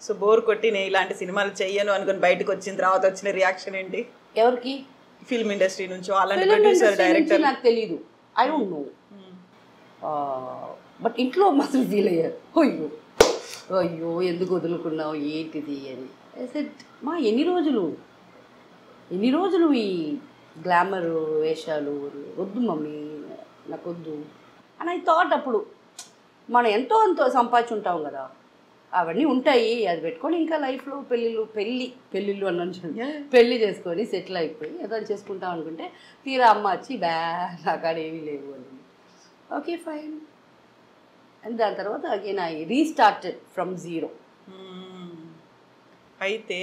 So bore కొట్టి నేను ఇలాంటి సినిమాలు చెయ్యను అనుకుని బయటకు వచ్చిన తర్వాత వచ్చిన రియాక్షన్ ఏంటి? ఎవరికి? ఫిల్మ్ ఇండస్ట్రీ నుంచి అలాంటి ప్రొడ్యూసర్ డైరెక్టర్? నాకు తెలియదు, ఐ డోంట్ నో. బట్ ఇంట్లో మాత్రం ఫీల్ అయ్యారు, అయ్యో అయ్యో ఎందుకు వదులుకున్నావు ఏంటిది అని. మా ఎన్ని రోజులు ఈ గ్లామర్ వేషాలు వద్దు మమ్మీ, నాకు వద్దు అని ఐ థాట్. అప్పుడు మనం ఎంతో సంపాదించుంటాం కదా, అవన్నీ ఉంటాయి, అది పెట్టుకొని ఇంకా లైఫ్లో పెళ్ళిళ్ళు అన్నాను, పెళ్ళి చేసుకొని సెటిల్ అయిపోయి ఏదో చేసుకుంటాం అనుకుంటే తీరా అమ్మ వచ్చి నాకాడ ఏమీ లేవు అని. Okay fine. అండ్ దాని తర్వాత again I restarted from zero. అయితే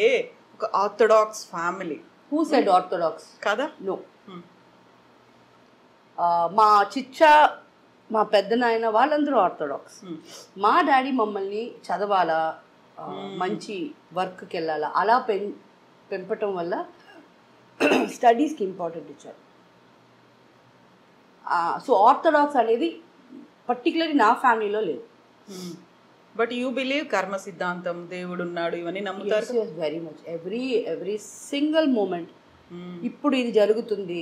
ఒక orthodox family. Who said orthodox? కదా, నో. మా చిచ్చా, మా పెద్ద నాయన వాళ్ళందరూ ఆర్థోడాక్స్. మా డాడీ మమ్మల్ని చదవాలా, మంచి వర్క్కి వెళ్ళాలా అలా పెంపటం వల్ల స్టడీస్కి ఇంపార్టెంట్ ఇచ్చారు. సో ఆర్థోడాక్స్ అనేది పర్టికులర్లీ నా ఫ్యామిలీలో లేదు. బట్ యూ బిలీవ్ కర్మ సిద్ధాంతం, దేవుడు ఉన్నాడు, ఇవన్నీ నమ్ముతారు? Very much. Every single moment. ఇప్పుడు ఇది జరుగుతుంది,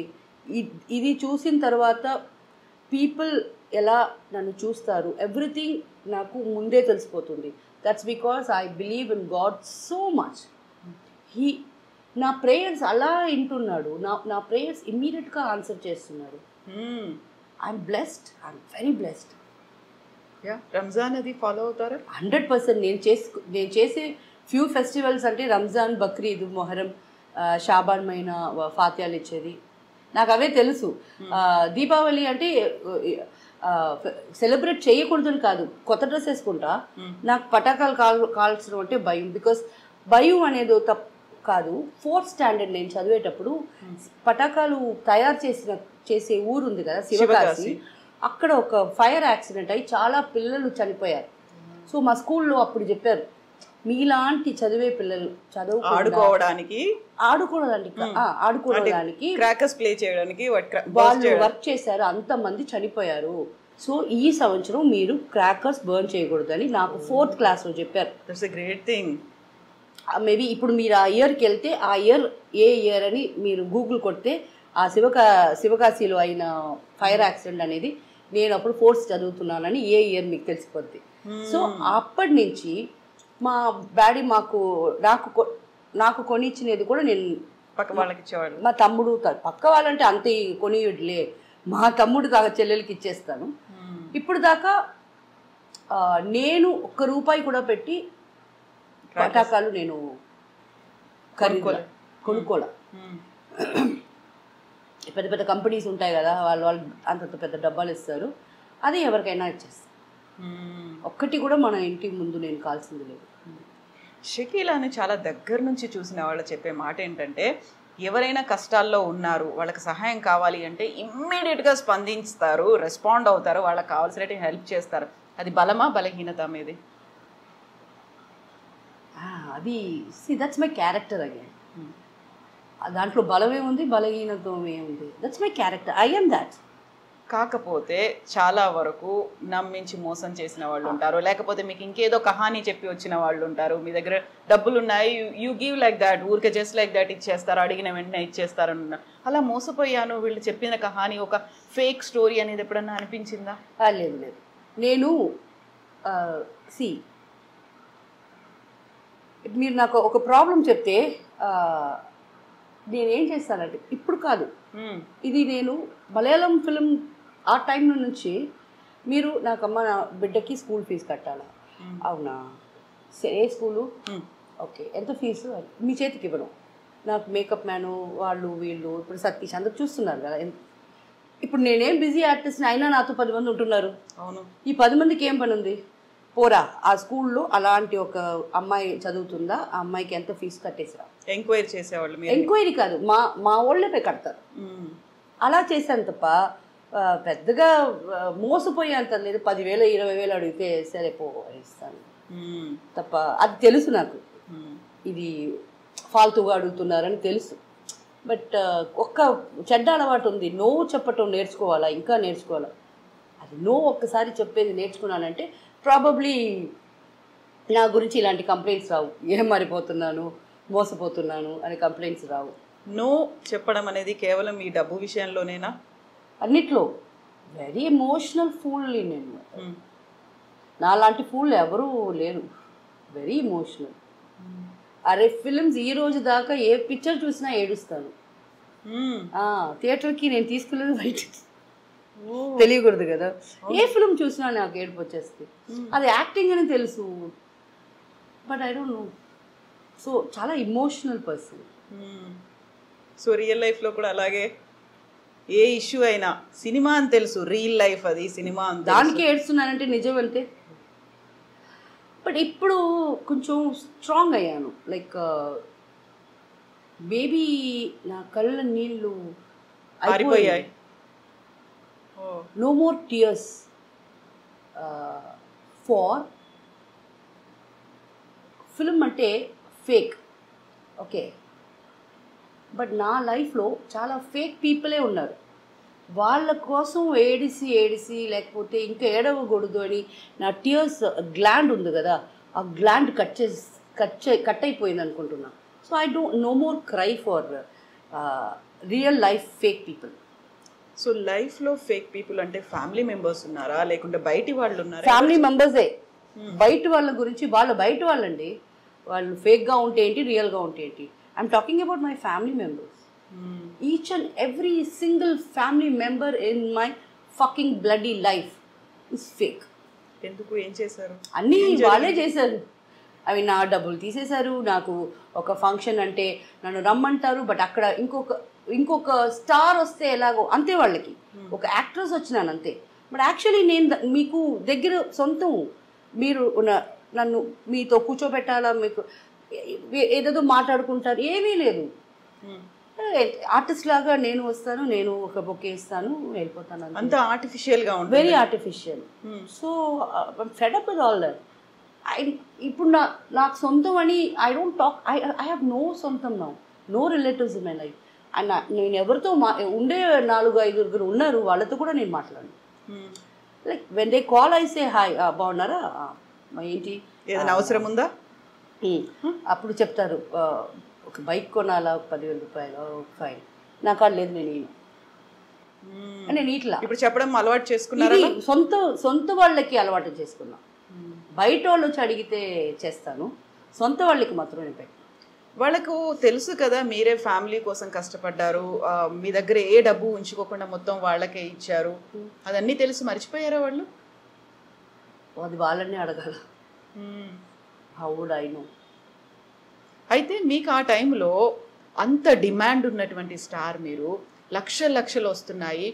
ఇది చూసిన తర్వాత పీపుల్ ఎలా నన్ను చూస్తారు, ఎవ్రీథింగ్ నాకు ముందే తెలిసిపోతుంది. That's because I believe in God so much. నా ప్రేయర్స్ అలా వింటున్నాడు, నా ప్రేయర్స్ ఇమ్మీడియట్గా ఆన్సర్ చేస్తున్నాడు. I'm blessed, I'm very blessed. Ramzan అది ఫాలో అవుతారా? 100%. నేను చేసే ఫ్యూ ఫెస్టివల్స్ అంటే రంజాన్, బక్రీద్, మొహరం, షాబాన్ మైనా ఫాత్యాలు ఇచ్చేది నాకు అవే తెలుసు. దీపావళి అంటే సెలబ్రేట్ చేయకూడదని కాదు, కొత్త డ్రెస్ వేసుకుంటా. నాకు పటాకాలు కాల్చడం అంటే భయం. బికాస్ భయం అనేది తప్పు కాదు. 4th స్టాండర్డ్ నేను చదివేటప్పుడు పటాకాలు తయారు చేసే ఊరు ఉంది కదా, శివకాశి. అక్కడ ఒక ఫైర్ యాక్సిడెంట్ అయ్యి చాలా పిల్లలు చనిపోయారు. సో మా స్కూల్లో అప్పుడు చెప్పారు, మీలాంటి చదివే పిల్లలు ఆడుకోవడానికి క్రాకర్స్ ప్లే చేయడానికి వాళ్ళు వర్క్ చేశారు, అంతమంది చనిపోయారు. సో ఈ సంవత్సరం మీరు క్రాకర్స్ బర్న్ చేయకూడదు అని నాకు 4th క్లాస్లో చెప్పారు. That's a great thing. Maybe ఇప్పుడు మీరు ఆ ఇయర్కి వెళ్తే ఆ ఇయర్ ఏ ఇయర్ అని మీరు గూగుల్ కొడితే ఆ శివకాశిలో అయిన ఫైర్ యాక్సిడెంట్ అనేది నేను అప్పుడు 4th చదువుతున్నానని ఏ ఇయర్ మీకు తెలిసిపోద్ది. సో అప్పటి నుంచి మా డాడీ నాకు కొనిచ్చినది కూడా నేను పక్క వాళ్ళకి ఇచ్చేవాడు. మా తమ్ముడు, పక్క వాళ్ళంటే అంత కొనియుడులే, మా తమ్ముడు దాకా చెల్లెలకి ఇచ్చేస్తాను. ఇప్పుడు దాకా నేను ₹1 కూడా పెట్టి పటాకాలు నేను కొనుక్కోలే. పెద్ద పెద్ద కంపెనీస్ ఉంటాయి కదా, వాళ్ళు అంత పెద్ద డబ్బాలు ఇస్తారు, అది ఎవరికైనా ఇచ్చేస్తారు. ఒక్కటి కూడా మన ఇంటి ముందు నేను కాల్సింది లేదు. షకీలాని చాలా దగ్గర నుంచి చూసిన వాళ్ళు చెప్పే మాట ఏంటంటే, ఎవరైనా కష్టాల్లో ఉన్నారు, వాళ్ళకి సహాయం కావాలి అంటే ఇమ్మీడియట్గా స్పందిస్తారు, రెస్పాండ్ అవుతారు, వాళ్ళకి కావాల్సినట్టు హెల్ప్ చేస్తారు. అది బలమా బలహీనత మీది? అది దట్స్ మై క్యారెక్టర్ అగైన్. దాంట్లో బలమే ఉంది, బలహీనత్వమే ఉంది. That's my character, I am that. కాకపోతే చాలా వరకు నమ్మించి మోసం చేసిన వాళ్ళు ఉంటారు, లేకపోతే మీకు ఇంకేదో కహానీ చెప్పి వచ్చిన వాళ్ళు ఉంటారు. మీ దగ్గర డబ్బులు ఉన్నాయి, యూ గివ్ లైక్ దాట్, ఊరికే జస్ట్ లైక్ దాట్ ఇచ్చేస్తారు, అడిగిన వెంటనే ఇచ్చేస్తారు అన్న. అలా మోసపోయాను, వీళ్ళు చెప్పిన కహానీ ఒక ఫేక్ స్టోరీ అనేది ఎప్పుడన్నా అనిపించిందా? లేదు లేదు. నేను మీరు నాకు ఒక ప్రాబ్లం చెప్తే నేనేం చేస్తానంటే, ఇప్పుడు కాదు, ఇది నేను మలయాళం ఫిల్మ్ ఆ టైం నుంచి మీరు నాకు అమ్మ నా బిడ్డకి స్కూల్ ఫీజు కట్టాలా, అవునా ఏ స్కూలు, ఓకే ఎంత ఫీజు, మీ చేతికి ఇవ్వను. నాకు మేకప్ మ్యాను వాళ్ళు వీళ్ళు ఇప్పుడు సతీష్ అందరు చూస్తున్నారు కదా. ఇప్పుడు నేనేం బిజీ ఆర్టిస్ట్ని అయినా నాతో 10 మంది ఉంటున్నారు. అవును, ఈ 10 మందికి ఏం పని ఉంది? పోరా ఆ స్కూల్లో అలాంటి ఒక అమ్మాయి చదువుతుందా, ఆ అమ్మాయికి ఎంత ఫీజు కట్టేసిరా. ఎంక్వైరీ చేసేవాళ్ళు? ఎంక్వైరీ కాదు, మా వాళ్ళే కడతారు. అలా చేశాను తప్ప పెద్దగా మోసపోయేంత లేదు. 10,000 20,000 అడిగితే సరే పో ఇస్తాను తప్ప. అది తెలుసు నాకు, ఇది ఫాల్తుగా అడుగుతున్నారని తెలుసు. బట్ ఒక్క చెడ్డ అలవాటు ఉంది, నో చెప్పటం నేర్చుకోవాలా, ఇంకా నేర్చుకోవాలా. అది నో ఒక్కసారి చెప్పేది నేర్చుకున్నానంటే ప్రాబబ్లీ నా గురించి ఇలాంటి కంప్లైంట్స్ రావు, ఏం మారిపోతున్నాను, మోసపోతున్నాను అనే కంప్లైంట్స్ రావు. నో చెప్పడం అనేది కేవలం ఈ డబ్బు విషయంలోనేనా? అన్నిట్లో వెరీ ఎమోషనల్ ఫూల్ని నేను. నాలాంటి ఫూల్ ఎవరూ లేరు, వెరీ ఎమోషనల్. అరే ఫిల్మ్స్ ఈ రోజు దాకా ఏ పిక్చర్ చూసినా ఏడుస్తాను. థియేటర్కి నేను తీసుకెళ్ళేది బయట తెలియకూడదు కదా, ఏ ఫిల్మ్ చూసినా నాకు ఏడుపు వచ్చేస్తుంది. అది యాక్టింగ్ అని తెలుసు, but I don't know. So చాలా ఇమోషనల్ పర్సన్. సో రియల్ లైఫ్లో కూడా అలాగే ఏ ఇష్యూ అయినా సినిమా అని తెలుసు, రియల్ లైఫ్ అది సినిమా అని దానికి ఏడుస్తున్నానంటే నిజం అంతే. బట్ ఇప్పుడు కొంచెం స్ట్రాంగ్ అయ్యాను. లైక్ బేబీ నా కళ్ళ నీళ్ళు అయిపోయాయి. No more tears for film అంటే ఫేక్, ఓకే, బట్ నా లైఫ్లో చాలా ఫేక్ పీపులే ఉన్నారు. వాళ్ళ కోసం ఏడిసి లేకపోతే ఇంకా ఏడవకూడదు అని నా టియర్స్ గ్లాండ్ ఉంది కదా, ఆ గ్లాండ్ కట్ అయిపోయింది అనుకుంటున్నా. So I don't know more cry for real life fake people. So లైఫ్లో ఫేక్ పీపుల్ అంటే ఫ్యామిలీ మెంబర్స్ ఉన్నారా లేకుంటే బయటి వాళ్ళు ఉన్నారా? ఫ్యామిలీ మెంబర్సే. బయట వాళ్ళ గురించి వాళ్ళు బయట వాళ్ళండి, వాళ్ళు ఫేక్గా ఉంటే ఏంటి, రియల్గా ఉంటే ఏంటి. I'm talking about my family members. Each and every single family member in my fucking bloody life is fake. ఎందుకు, ఏం చేశారు? అన్నీ వాళ్ళే చేశారు. అవి నా డబ్బులు తీసేశారు. నాకు ఒక ఫంక్షన్ అంటే నన్ను రమ్మంటారు, బట్ అక్కడ ఇంకొక స్టార్ వస్తే ఎలాగో అంతే, వాళ్ళకి ఒక యాక్ట్రెస్ వచ్చినాను అంతే. బట్ యాక్చువల్లీ నేను మీకు దగ్గర సొంతం, మీరు నన్ను మీతో కూర్చోబెట్టాలా, మీకు ఏదేదో మాట్లాడుకుంటారు, ఏమీ లేదు. ఆర్టిస్ట్ లాగా నేను వస్తాను, నేను ఒక బొకే ఇస్తాను, వెళ్ళిపోతాను. అంత ఆర్టిఫిషియల్గా ఉంటుంది, very artificial. So fed up with all that. ఇప్పుడు నాకు సొంతం అని I don't talk. I have no సొంతం now, no relatives in my life. And నేను ఎవరితో ఉండే 4-5 ఉన్నారు, వాళ్ళతో కూడా నేను మాట్లాడను. Like when they call I say hi, బాగున్నారా, ఏంటి, ఏదైనా అవసరం ఉందా, అప్పుడు చెప్తారు ఒక బైక్ కొనాలా, 10,000 రూపాయలు, ఫైన్, నాకు అది లేదు, నేను ఇట్లా ఇప్పుడు చెప్పడం అలవాటు చేసుకున్నారా? సొంత వాళ్ళకి అలవాటు చేసుకున్నా. బయట వాళ్ళు వచ్చి అడిగితే చేస్తాను, సొంత వాళ్ళకి మాత్రం నేను పెట్టాను. వాళ్ళకు తెలుసు కదా మీరే ఫ్యామిలీ కోసం కష్టపడ్డారు, మీ దగ్గర ఏ డబ్బు ఉంచుకోకుండా మొత్తం వాళ్ళకే ఇచ్చారు, అదన్నీ తెలుసు, మర్చిపోయారా వాళ్ళు? అది వాళ్ళని అడగాల. How would I know? అయితే మీకు ఆ టైంలో అంత డిమాండ్ ఉన్నటువంటి స్టార్ మీరు, లక్షలు వస్తున్నాయి,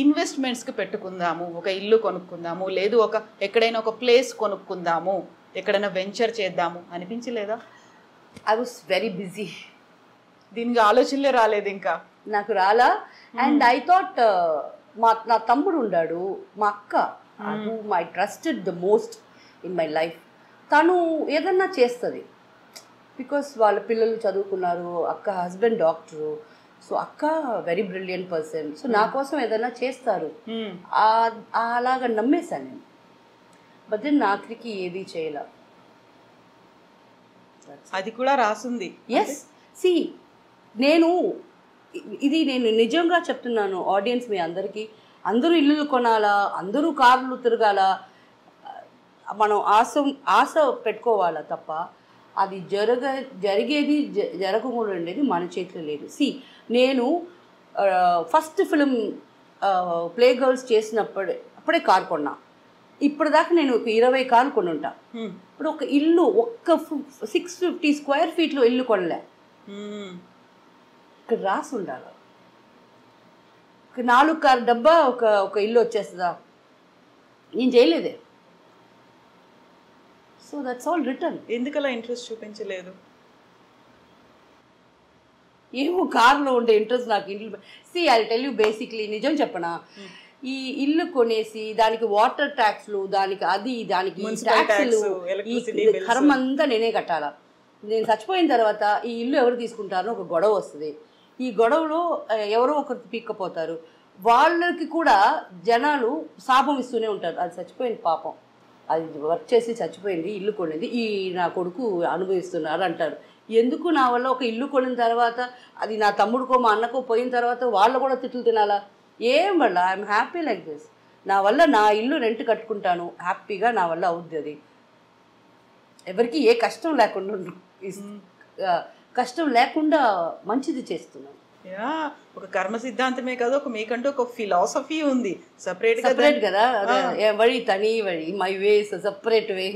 ఇన్వెస్ట్మెంట్స్కి పెట్టుకుందాము, ఒక ఇల్లు కొనుక్కుందాము, లేదు ఎక్కడైనా ఒక ప్లేస్ కొనుక్కుందాము, ఎక్కడైనా వెంచర్ చేద్దాము అనిపించలేదా? I was very busy. దీనికి ఆలోచనలే రాలేదు ఇంకా నాకు రాలా. అండ్ ఐ థాట్ నా తమ్ముడు ఉన్నాడు, మా అక్క, I trusted the most in my life. తను ఏదన్నా చేస్తుంది, బికాస్ వాళ్ళ పిల్లలు చదువుకున్నారు, అక్క హస్బెండ్ డాక్టరు, సో అక్క వెరీ బ్రిలియంట్ పర్సన్, సో నా కోసం ఏదైనా చేస్తారు, అలాగా నమ్మేశాను నేను. బట్ దెన్ ఆఖరికి ఏది చేయలే. అది కూడా రాసుంది. ఎస్, సి నేను నిజంగా చెప్తున్నాను ఆడియన్స్, మీ అందరికీ, అందరూ ఇల్లులు కొనాలా, అందరూ కార్లు తిరగాల, మనం ఆశ పెట్టుకోవాలా తప్ప అది జరిగేది జరగకుండా ఉండేది మన చేతిలో లేదు. సి నేను ఫస్ట్ ఫిలిం ప్లే గర్ల్స్ అప్పుడే కారు కొన్నా. ఇప్పటిదాకా నేను ఒక 20 కార్లు కొని ఉంటా. ఇప్పుడు ఒక ఇల్లు, ఒక్క 650 స్క్వేర్ ఫీట్లో ఇల్లు కొనలే. ఇక్కడ రాసి ఉండాలి, ఒక 4 కార్ డబ్బా ఒక ఇల్లు వచ్చేస్తుందా? నేను చేయలేదే. So that's all return. ఎందుకలా ఇంట్రెస్ట్ చూపించలేదు? ఏమో కార్లో ఉండే ఇంట్రెస్ట్ నాకు ఇంట్లో. See I tell you basically, నిజం చెప్పనా, ఈ ఇల్లు కొనేసి దానికి వాటర్ ట్యాక్స్లు, దానికి ట్యాక్స్లు, ఈ కర్మ అంతా నేనే కట్టాలా. నేను చచ్చిపోయిన తర్వాత ఈ ఇల్లు ఎవరు తీసుకుంటారో ఒక గొడవ వస్తుంది. ఈ గొడవలో ఎవరో ఒకరు పీక్కపోతారు. వాళ్ళకి కూడా జనాలు శాపం ఇస్తూనే ఉంటారు, అది చచ్చిపోయిన పాపం. అది వర్క్ చేసి చచ్చిపోయింది, ఇల్లు కొనింది, ఈ నా కొడుకు అనుభవిస్తున్నారు అంటారు. ఎందుకు నా వల్ల ఒక ఇల్లు కొనిన తర్వాత అది నా తమ్ముడికో మా అన్నకో పోయిన తర్వాత వాళ్ళు కూడా తిట్లు తినాలా? ఏం వల్ల ఐఎమ్ హ్యాపీ లైక్ దిస్. నా వల్ల నా ఇల్లు రెంట్ కట్టుకుంటాను, హ్యాపీగా నా వల్ల అవుద్ది. అది ఎవరికి ఏ కష్టం లేకుండా కష్టం లేకుండా మంచిది చేస్తున్నాను. యా, ఒక కర్మ సిద్ధాంతమే కాదు, ఒక మీకంటూ ఒక ఫిలాసఫీ ఉంది సపరేట్ కదా. వഴി తని వഴി, మై వేస్ సపరేట్ వే.